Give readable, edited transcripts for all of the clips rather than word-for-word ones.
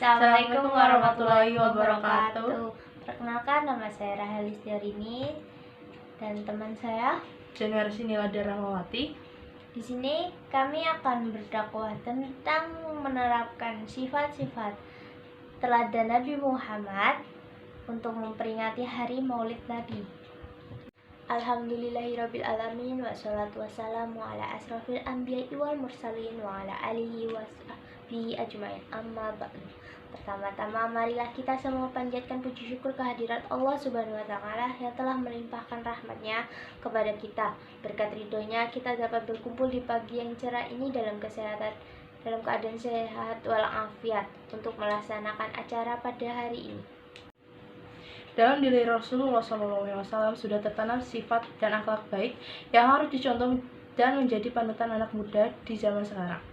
Assalamualaikum warahmatullahi wabarakatuh. Perkenalkan, nama saya Rahalis Darini dan teman saya Generasi Nilada Rahmawati. Di sini kami akan berdakwah tentang menerapkan sifat-sifat teladan Nabi Muhammad untuk memperingati Hari Maulid Nabi. Alhamdulillahirabbil alamin wassalatu wassalamu ala asrofil anbiya'i wal mursalin wa ala alihi washabihi ajmain. Amma ba'du. Pertama-tama marilah kita semua panjatkan puji syukur kehadirat Allah Subhanahu wa taala yang telah melimpahkan rahmatnya kepada kita. Berkat ridhonya kita dapat berkumpul di pagi yang cerah ini dalam keadaan sehat walafiat untuk melaksanakan acara pada hari ini. Dalam diri Rasulullah SAW sudah tertanam sifat dan akhlak baik yang harus dicontoh dan menjadi panutan anak muda di zaman sekarang.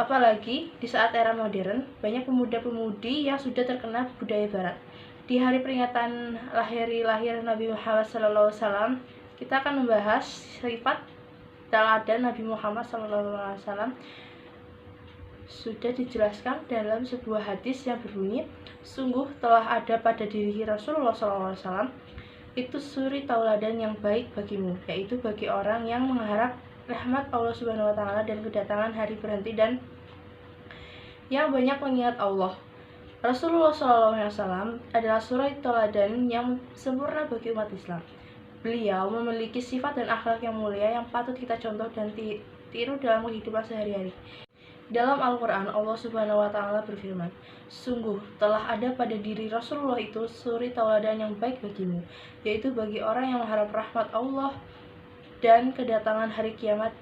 Apalagi di saat era modern, banyak pemuda-pemudi yang sudah terkena budaya barat. Di hari peringatan lahir Nabi Muhammad SAW, kita akan membahas sifat teladan Nabi Muhammad SAW. Sudah dijelaskan dalam sebuah hadis yang berbunyi, sungguh telah ada pada diri Rasulullah SAW itu suri tauladan yang baik bagimu, yaitu bagi orang yang mengharap rahmat Allah Subhanahu wa taala dan kedatangan hari berhenti dan yang banyak mengingat Allah. Rasulullah SAW adalah suri tauladan yang sempurna bagi umat Islam. Beliau memiliki sifat dan akhlak yang mulia yang patut kita contoh dan tiru dalam kehidupan sehari-hari. Dalam Al-Quran, Allah Subhanahu wa taala berfirman, sungguh telah ada pada diri Rasulullah itu suri tauladan yang baik bagimu, yaitu bagi orang yang mengharap rahmat Allah dan kedatangan hari kiamat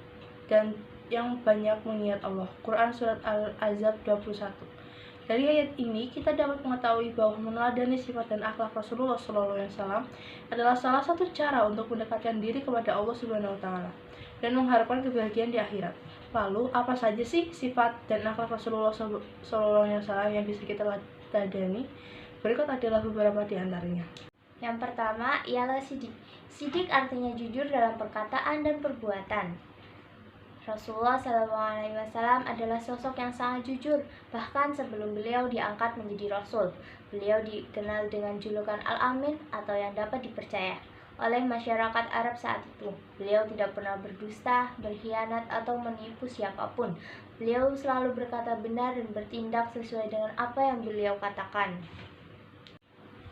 dan yang banyak mengingat Allah. Quran Surat Al-Ahzab 21. Dari ayat ini kita dapat mengetahui bahwa meneladani sifat dan akhlak Rasulullah SAW adalah salah satu cara untuk mendekatkan diri kepada Allah Subhanahu wa taala dan mengharapkan kebahagiaan di akhirat. Lalu, apa saja sih sifat dan akhlak Rasulullah SAW yang bisa kita teladani? Berikut adalah beberapa di antaranya. Yang pertama ialah sidik. Sidik artinya jujur dalam perkataan dan perbuatan. Rasulullah SAW adalah sosok yang sangat jujur, bahkan sebelum beliau diangkat menjadi Rasul. Beliau dikenal dengan julukan Al-Amin atau yang dapat dipercaya oleh masyarakat Arab saat itu. Beliau tidak pernah berdusta, berkhianat, atau menipu siapapun. Beliau selalu berkata benar dan bertindak sesuai dengan apa yang beliau katakan.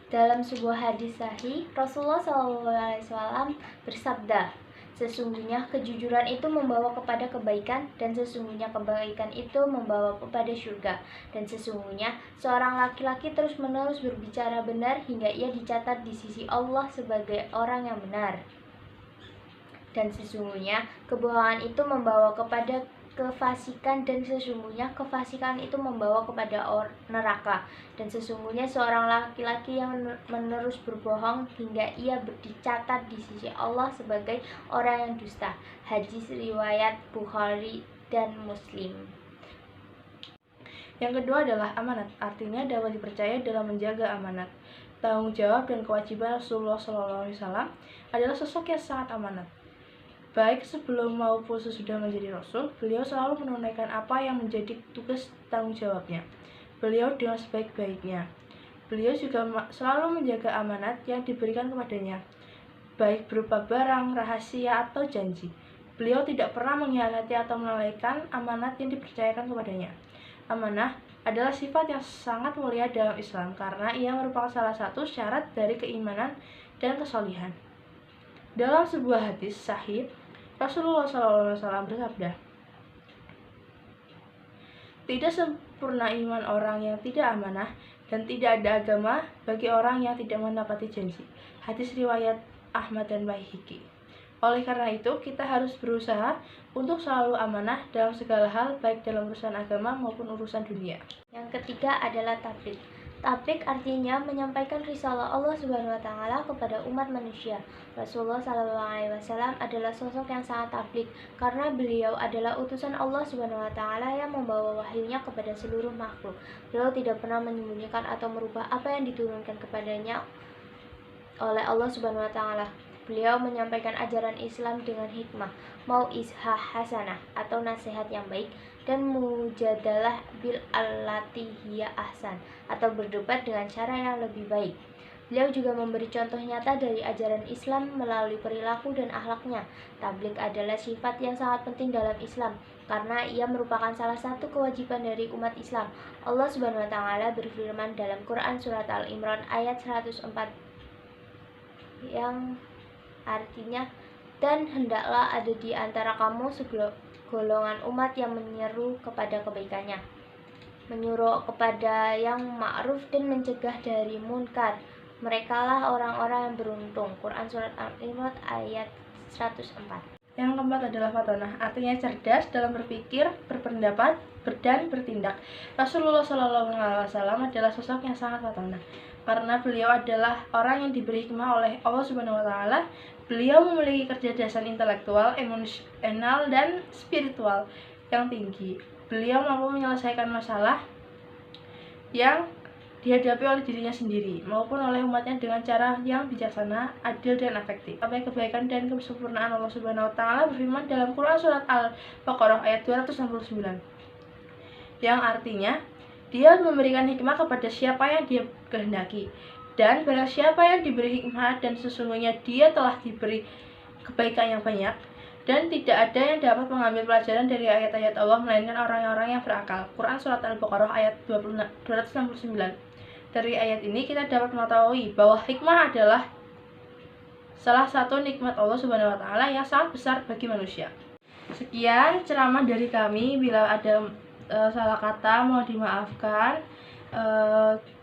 Dalam sebuah hadis sahih, Rasulullah SAW bersabda, sesungguhnya kejujuran itu membawa kepada kebaikan, dan sesungguhnya kebaikan itu membawa kepada surga. Dan sesungguhnya seorang laki-laki terus-menerus berbicara benar hingga ia dicatat di sisi Allah sebagai orang yang benar. Dan sesungguhnya kebohongan itu membawa kepada kefasikan, dan sesungguhnya kefasikan itu membawa kepada neraka. Dan sesungguhnya seorang laki-laki yang menerus berbohong hingga ia dicatat di sisi Allah sebagai orang yang dusta. Hadis riwayat Bukhari dan Muslim. Yang kedua adalah amanat, artinya dapat dipercaya dalam menjaga amanat. Tanggung jawab dan kewajiban Rasulullah SAW adalah sosok yang sangat amanat. Baik sebelum maupun sesudah menjadi Rasul, beliau selalu menunaikan apa yang menjadi tugas tanggung jawabnya. Beliau dengan sebaik-baiknya. Beliau juga selalu menjaga amanat yang diberikan kepadanya, baik berupa barang, rahasia, atau janji. Beliau tidak pernah mengkhianati atau melalaikan amanat yang dipercayakan kepadanya. Amanah adalah sifat yang sangat mulia dalam Islam karena ia merupakan salah satu syarat dari keimanan dan kesolihan. Dalam sebuah hadis sahih, Rasulullah SAW bersabda, tidak sempurna iman orang yang tidak amanah dan tidak ada agama bagi orang yang tidak menepati janji. Hadis riwayat Ahmad dan Baihaqi. Oleh karena itu, kita harus berusaha untuk selalu amanah dalam segala hal, baik dalam urusan agama maupun urusan dunia. Yang ketiga adalah tabligh. Tabligh artinya menyampaikan risalah Allah Subhanahu wa taala kepada umat manusia. Rasulullah SAW adalah sosok yang sangat tabligh karena beliau adalah utusan Allah Subhanahu wa taala yang membawa wahyunya kepada seluruh makhluk. Beliau tidak pernah menyembunyikan atau merubah apa yang diturunkan kepadanya oleh Allah Subhanahu wa taala. Beliau menyampaikan ajaran Islam dengan hikmah, mau'izah hasanah atau nasihat yang baik, dan mujadalah bil allati hiya ahsan atau berdebat dengan cara yang lebih baik. Beliau juga memberi contoh nyata dari ajaran Islam melalui perilaku dan akhlaknya. Tabligh adalah sifat yang sangat penting dalam Islam karena ia merupakan salah satu kewajiban dari umat Islam. Allah Subhanahu wa taala berfirman dalam Quran surat Al-Imran ayat 104 yang artinya, dan hendaklah ada di antara kamu segolongan umat yang menyeru kepada kebaikannya, menyuruh kepada yang ma'ruf dan mencegah dari munkar. Merekalah orang-orang yang beruntung. Quran surat Al-Imran ayat 104. Yang keempat adalah fatonah, artinya cerdas dalam berpikir, berpendapat, dan bertindak. Rasulullah SAW adalah sosok yang sangat fatonah karena beliau adalah orang yang diberi hikmah oleh Allah Subhanahu wa taala. Beliau memiliki kecerdasan intelektual, emosional, dan spiritual yang tinggi. Beliau mampu menyelesaikan masalah yang dihadapi oleh dirinya sendiri maupun oleh umatnya dengan cara yang bijaksana, adil, dan efektif. Sampai kebaikan dan kesempurnaan Allah Subhanahu wa taala berfirman dalam Quran surat Al-Baqarah ayat 269 yang artinya, dia memberikan hikmah kepada siapa yang dia kehendaki, dan barang siapa yang diberi hikmah dan sesungguhnya dia telah diberi kebaikan yang banyak, dan tidak ada yang dapat mengambil pelajaran dari ayat-ayat Allah melainkan orang-orang yang berakal. Quran surat Al-Baqarah ayat 269. Dari ayat ini kita dapat mengetahui bahwa hikmah adalah salah satu nikmat Allah Subhanahu wa taala yang sangat besar bagi manusia. Sekian ceramah dari kami. Bila ada salah kata mohon dimaafkan.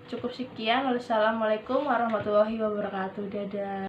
Cukup sekian. Wassalamualaikum warahmatullahi wabarakatuh. Dadah.